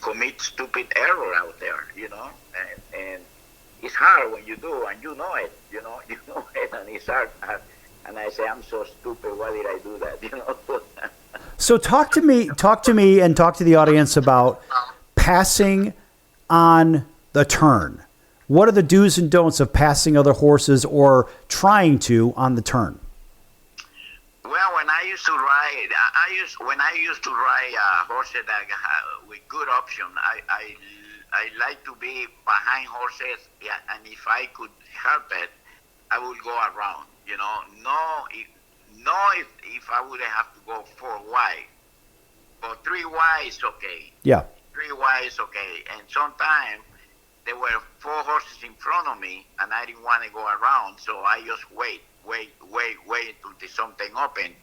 commit stupid error out there. And it's hard when you do, and you know it, and it's hard. And I say, I'm so stupid. Why did I do that? So talk to me, and talk to the audience about passing on the turn. What are the do's and don'ts of passing other horses or trying to on the turn? Well, when I used to ride, horses that with good option, I like to be behind horses, and if I could help it, I would go around. If I would have to go 4 wide, but 3 wide is okay. Yeah, 3 wide is okay. And sometimes there were 4 horses in front of me, and I didn't want to go around, so I just wait until something open.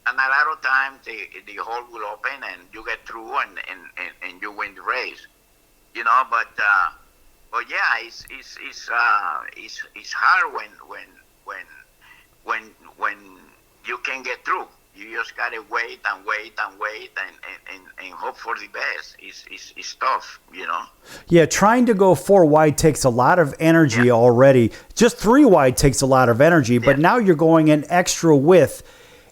And a lot of times the hole will open, and you get through, and you win the race. But yeah, it's hard when you can get through. You just gotta wait and hope for the best. It's tough, Yeah, trying to go 4 wide takes a lot of energy already. Just 3 wide takes a lot of energy, but now you're going an extra width.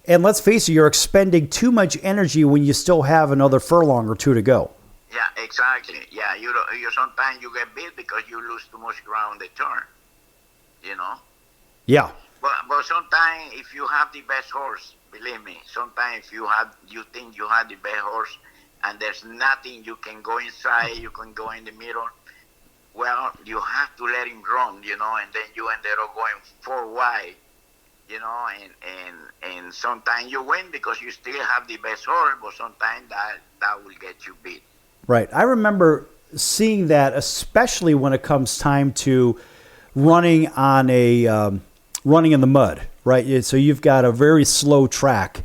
And let's face it, you're expending too much energy when you still have another furlong or 2 to go. Yeah, exactly. Yeah, you sometimes you get beat because you lose too much ground the turn. Yeah. But sometimes if you have the best horse, believe me, sometimes if you think you have the best horse and there's nothing, you can go inside, you can go in the middle. Well, you have to let him run, and then you ended up going 4 wide, and sometimes you win because you still have the best horse, but sometimes that will get you beat. Right. I remember seeing that, especially when it comes time to running on running in the mud, right? So you've got a very slow track.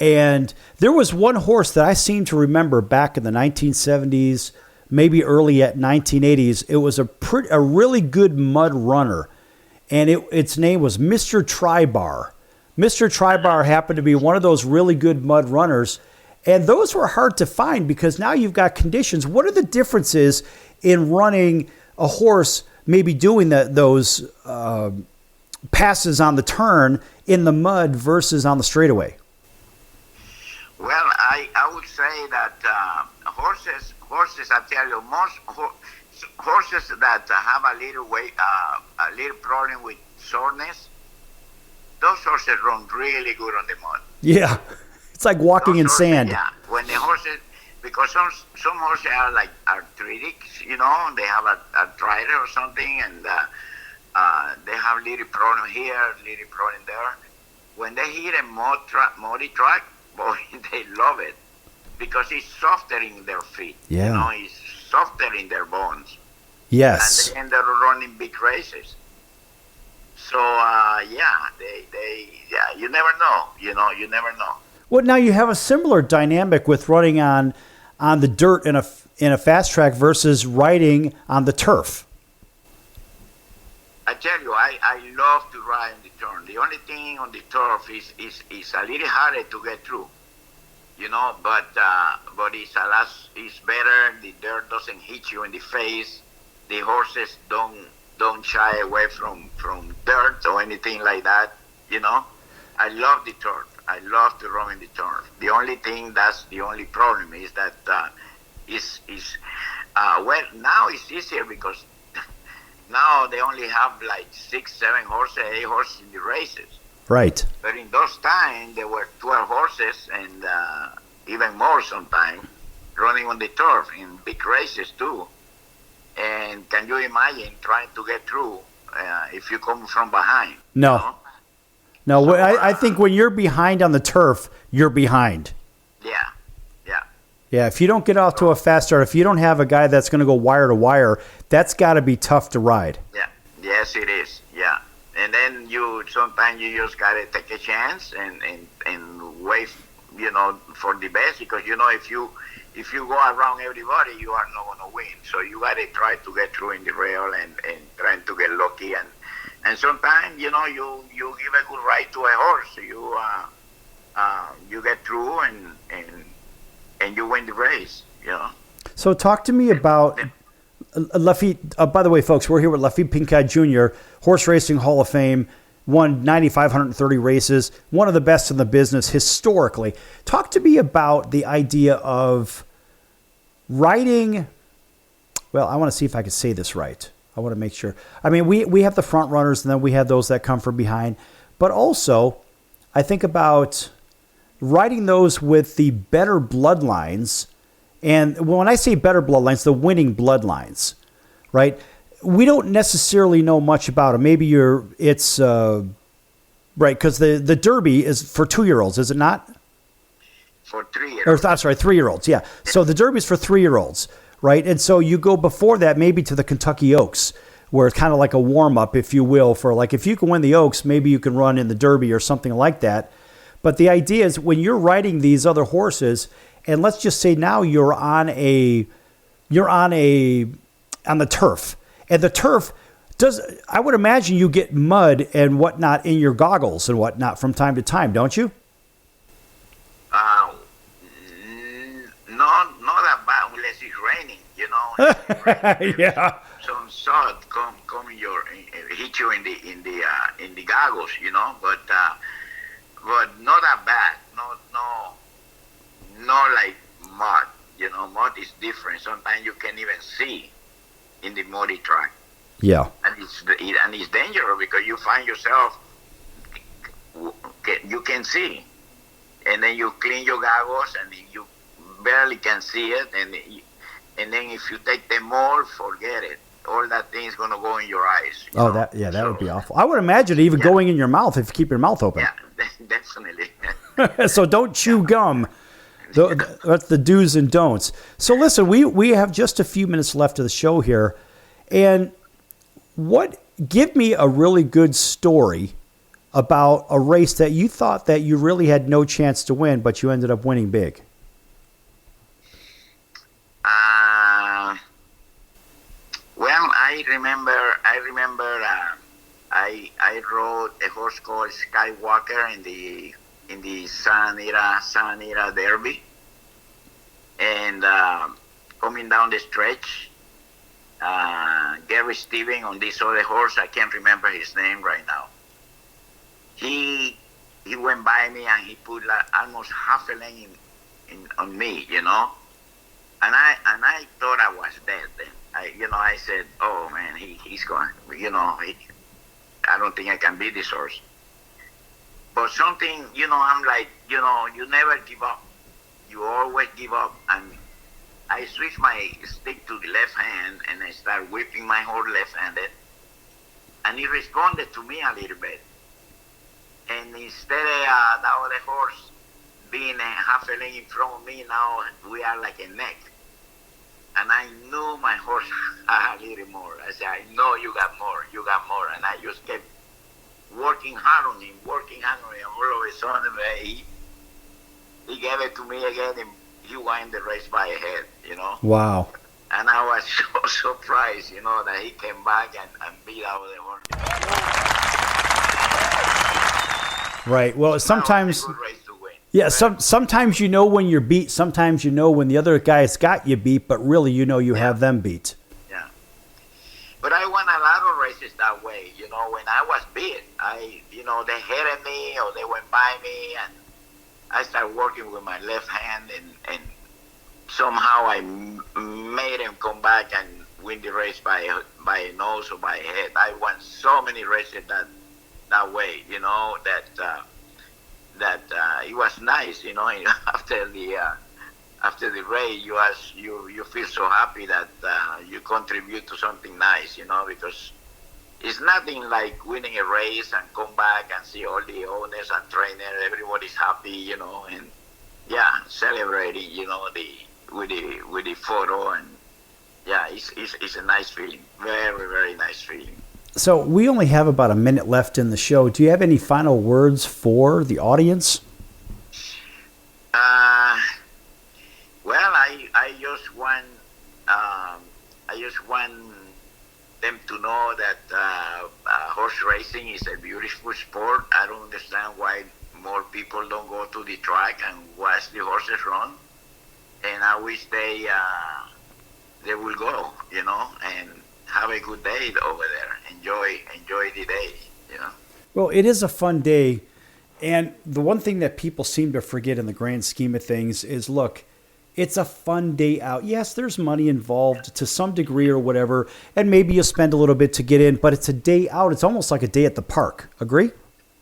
And there was one horse that I seem to remember back in the 1970s, maybe early at 1980s. It was a really good mud runner, and its name was Mr. Tribar. Mr. Tribar happened to be one of those really good mud runners, and those were hard to find because now you've got conditions. What are the differences in running a horse, maybe doing those passes on the turn in the mud versus on the straightaway? Well, I would say that horses, I tell you, horses that have a little problem with soreness, those horses run really good on the mud. Yeah. It's like walking in sand. Yeah, when the horses, because some horses are like arthritic, they have arthritis or something, and they have little problem here, little problem there. When they hit a muddy track, boy, they love it because it's softer in their feet. Yeah. It's softer in their bones. Yes. And they're running big races. So you never know. You never know. Well, now you have a similar dynamic with running on the dirt in a fast track versus riding on the turf. I tell you, I love to ride on the turf. The only thing on the turf is a little harder to get through, but it's better. The dirt doesn't hit you in the face. The horses don't shy away from dirt or anything like that. I love the turf. I love to run in the turf. The only thing that's the only problem is that now it's easier because now they only have like 6, 7 horses, 8 horses in the races. Right. But in those times, there were 12 horses and even more sometimes running on the turf in big races too. And can you imagine trying to get through if you come from behind? No. No, so, I think when you're behind on the turf, you're behind. Yeah. Yeah, if you don't get off to a fast start, if you don't have a guy that's going to go wire to wire, that's got to be tough to ride. Yeah, yes, it is. Yeah, and then sometimes you just got to take a chance and wait, for the best because if you go around everybody, you are not going to win. So you got to try to get through in the rail and trying to get lucky and sometimes you give a good ride to a horse. You get through and you win the race. So talk to me about Laffit. By the way, folks, we're here with Laffit Pincay Jr., Horse Racing Hall of Fame, won 9,530 races, one of the best in the business historically. Talk to me about the idea of riding. Well, I want to see if I can say this right. I want to make sure. I mean, we have the front runners, and then we have those that come from behind. But also, I think about riding those with the better bloodlines. And when I say better bloodlines, the winning bloodlines, right? We don't necessarily know much about them. Maybe it's right, because the Derby is for 2-year-olds, is it not? For 3-year-olds. I'm sorry, 3-year-olds, yeah. So the Derby's for 3-year-olds, right? And so you go before that maybe to the Kentucky Oaks, where it's kind of like a warm-up, if you will, for like if you can win the Oaks, maybe you can run in the Derby or something like that. But the idea is when you're riding these other horses, and let's just say now you're on the turf. And the turf I would imagine you get mud and whatnot in your goggles and whatnot from time to time, don't you? Not that bad unless it's raining, Yeah. Some salt come hit you in the goggles, but not that bad. No like mud. Mud is different. Sometimes you can't even see in the muddy track. Yeah. And it's dangerous because you find yourself, you can see. And then you clean your goggles and you barely can see it. And then if you take them all, forget it. All that thing is going to go in your eyes. That would be awful. I would imagine even going in your mouth if you keep your mouth open. Yeah, definitely. So don't chew gum. That's the do's and don'ts. So listen, we have just a few minutes left of the show here. And give me a really good story about a race that you thought that you really had no chance to win, but you ended up winning big. Well, I remember. I rode a horse called Skywalker in the San Anita Derby, and coming down the stretch, Gary Stevens on this other horse, I can't remember his name right now. He went by me and he put like almost half a length on me, I thought I was dead then. I said, oh man, he's gone. I don't think I can beat this horse. But something, I'm like, you never give up. You always give up. And I switched my stick to the left hand and I started whipping my horse left-handed. And he responded to me a little bit. And instead of the other horse being a half a length in front of me, now we are like a neck. And I knew my horse had a little more. I said, I know you got more. And I just kept working hard on him. All of a sudden, he gave it to me again, and he won the race by a head, Wow. And I was so surprised, that he came back and beat out the horse. Right. Well, sometimes... That was a good race to win. Yeah, sometimes you know when you're beat. Sometimes you know when the other guy's got you beat, but really you have them beat. Yeah. But I won a lot of races that way. When I was beat, they hit me or they went by me, and I started working with my left hand, and somehow I made him come back and win the race by a nose or by a head. I won so many races that way, that it was nice, after the race, you feel so happy that you contribute to something nice, because it's nothing like winning a race and come back and see all the owners and trainers, everybody's happy, and celebrating, with the photo, and it's a nice feeling, very, very nice feeling. So we only have about a minute left in the show. Do you have any final words for the audience? Well, I just want them to know that horse racing is a beautiful sport. I don't understand why more people don't go to the track and watch the horses run. And I wish they will go, and have a good day over there. Enjoy the day, Well, it is a fun day. And the one thing that people seem to forget in the grand scheme of things is, look, it's a fun day out. Yes, there's money involved to some degree or whatever, and maybe you spend a little bit to get in, but it's a day out. It's almost like a day at the park. Agree?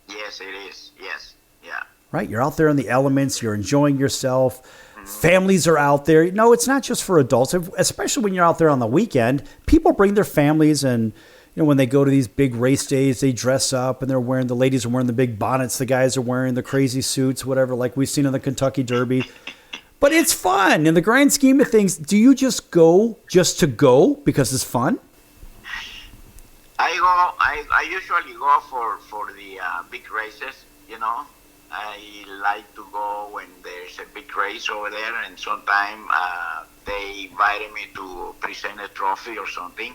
Yes, it is. Yes, yeah. Right? You're out there in the elements. You're enjoying yourself. Families are out there. No, it's not just for adults, especially when you're out there on the weekend. People bring their families, and when they go to these big race days, they dress up and the ladies are wearing the big bonnets, the guys are wearing the crazy suits, whatever, like we've seen in the Kentucky Derby. But it's fun. In the grand scheme of things, do you just go just to go because it's fun? I usually go for the big races, I like to go when there's a big race over there, and sometimes they invited me to present a trophy or something.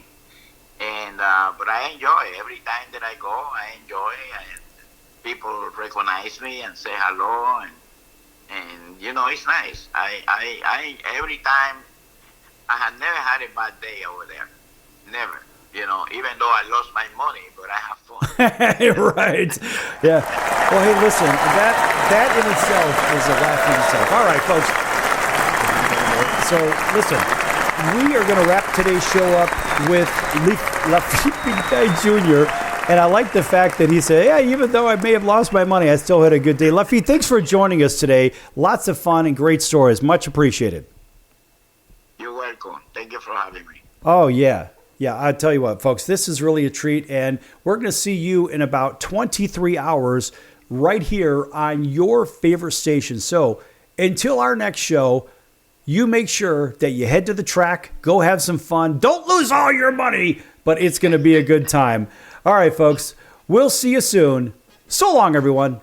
And but I enjoy every time that I go. I enjoy, and people recognize me and say hello, and it's nice. I every time I had never had a bad day over there, never. Even though I lost my money, but I have fun. Right. Yeah. Well, hey, listen, that in itself is a laugh in itself. All right, folks. So, listen, we are going to wrap today's show up with Laffit Pincay Jr., and I like the fact that he said, yeah, even though I may have lost my money, I still had a good day. Laffit, thanks for joining us today. Lots of fun and great stories. Much appreciated. You're welcome. Thank you for having me. Oh, yeah. Yeah, I'll tell you what, folks, this is really a treat, and we're going to see you in about 23 hours right here on your favorite station. So until our next show, you make sure that you head to the track, go have some fun. Don't lose all your money, but it's going to be a good time. All right, folks, we'll see you soon. So long, everyone.